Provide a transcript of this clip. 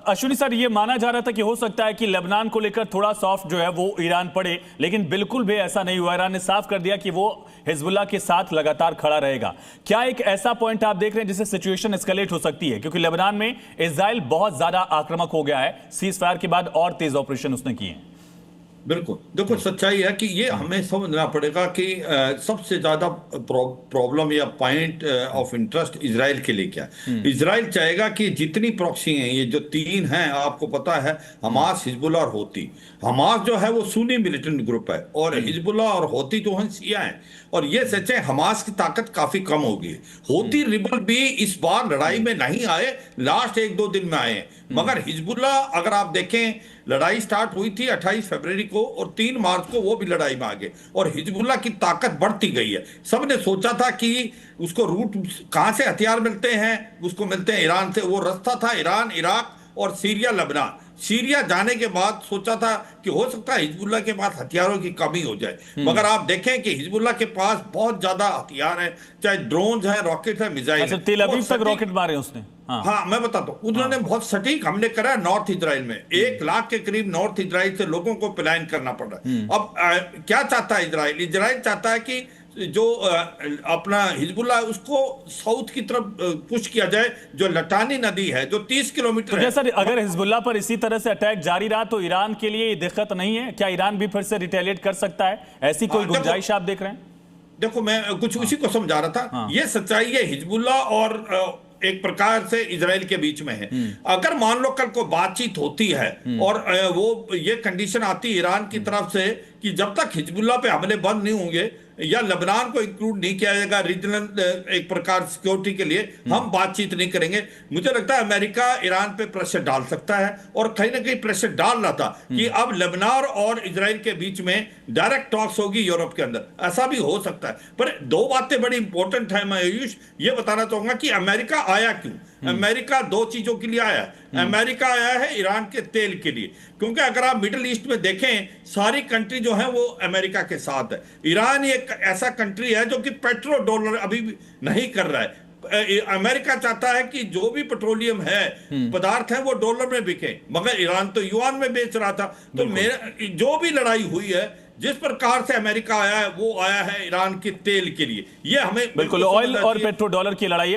Ashwini sir, ये माना जा रहा था कि हो सकता है कि लेबनान को लेकर थोड़ा सॉफ्ट जो है वो ईरान पड़े, लेकिन बिल्कुल भी ऐसा नहीं हुआ। ईरान ने साफ कर दिया कि वो हिजबुल्लाह के साथ लगातार खड़ा रहेगा। क्या एक ऐसा पॉइंट आप देख रहे हैं जिससे सिचुएशन एस्केलेट हो सकती है? क्योंकि लेबनान में इजराइल बहुत ज्यादा आक्रामक हो गया है, सीज फायर के बाद और तेज ऑपरेशन उसने किए हैं। बिल्कुल, देखो सच्चाई है कि ये हमें समझना पड़ेगा कि सबसे ज्यादा प्रॉब्लम या पॉइंट ऑफ इंटरेस्ट इजराइल के लिए क्या है। इजराइल चाहेगा कि जितनी प्रॉक्सी हैं, ये जो तीन हैं आपको पता है, हमास, हिजबुल्लाह और होती। हमास जो है वो सुन्नी मिलिटेंट ग्रुप है और हिजबुल्लाह और होती जो हैं शिया हैं। और ये सच है, हमास की ताकत काफी कम हो गई है। होती रिबल भी इस बार लड़ाई में नहीं आए, लास्ट एक दो दिन में आए हैं। मगर हिजबुल्लाह, अगर आप देखें, लड़ाई स्टार्ट हुई थी 28 फरवरी को और 3 मार्च को वो भी लड़ाई में आ गए और हिजबुल्लाह की ताकत बढ़ती गई है। सबने सोचा था कि उसको रूट कहां से हथियार मिलते हैं, उसको मिलते हैं ईरान से। वो रास्ता था ईरान, इराक और सीरिया, लेबनान। सीरिया जाने के बाद सोचा था कि हो सकता है हिजबुल्लाह के पास हथियारों की कमी हो जाए, मगर आप देखें कि हिजबुल्लाह के पास बहुत ज्यादा हथियार है, चाहे ड्रोन है, रॉकेट है, मिसाइल है। तेल अवीव तक रॉकेट मारे उसने। हाँ, मैं बताता हूँ, उन्होंने बहुत सटीक हमले करा है नॉर्थ इजराइल में। 1 लाख के करीब नॉर्थ इजराइल से लोगों को पलायन करना पड़ रहा है। अब क्या चाहता है इजराइल? इजराइल चाहता है कि जो अपना हिजबुल्लाह है उसको साउथ की तरफ पुश किया जाए, जो लटानी नदी है जो 30 किलोमीटर है। सर, अगर हिजबुल्लाह पर इसी तरह से अटैक जारी रहा तो ईरान के लिए दिक्कत नहीं है क्या? ईरान भी फिर से रिटेलिएट कर सकता है? ऐसी कोई गुंजाइश आप देख रहे हैं? देखो, मैं कुछ उसी को समझा रहा था। ये सच्चाई है हिजबुल्लाह और एक प्रकार से इजराइल के बीच में है। अगर मान लो कल को बातचीत होती है और वो ये कंडीशन आती है ईरान की तरफ से कि जब तक हिजबुल्लाह पे हमले बंद नहीं होंगे या लेबनान को इंक्लूड नहीं किया जाएगा रीजनल एक प्रकार सिक्योरिटी के लिए, हम बातचीत नहीं करेंगे। मुझे लगता है अमेरिका ईरान पे प्रेशर डाल सकता है और कहीं ना कहीं प्रेशर डाल रहा था कि अब लेबनान और इजराइल के बीच में डायरेक्ट टॉक्स होगी यूरोप के अंदर। ऐसा भी हो सकता है। पर 2 बातें बड़ी इंपॉर्टेंट है। मैं आयुष ये बताना चाहूंगा कि अमेरिका आया क्यों। अमेरिका 2 चीजों के लिए आया है। अमेरिका आया है ईरान के तेल के लिए, क्योंकि अगर आप मिडिल ईस्ट में देखें, सारी कंट्री जो है वो अमेरिका के साथ है। ईरान एक ऐसा कंट्री है जो कि पेट्रो डॉलर अभी भी नहीं कर रहा है। अमेरिका चाहता है कि जो भी पेट्रोलियम है, पदार्थ है, वो डॉलर में बिके, मगर ईरान तो युआन में बेच रहा था। तो मेरा जो भी लड़ाई हुई है, जिस प्रकार से अमेरिका आया है, वो आया है ईरान के तेल के लिए। ये हमें बिल्कुल ऑयल और पेट्रो डॉलर की लड़ाई है।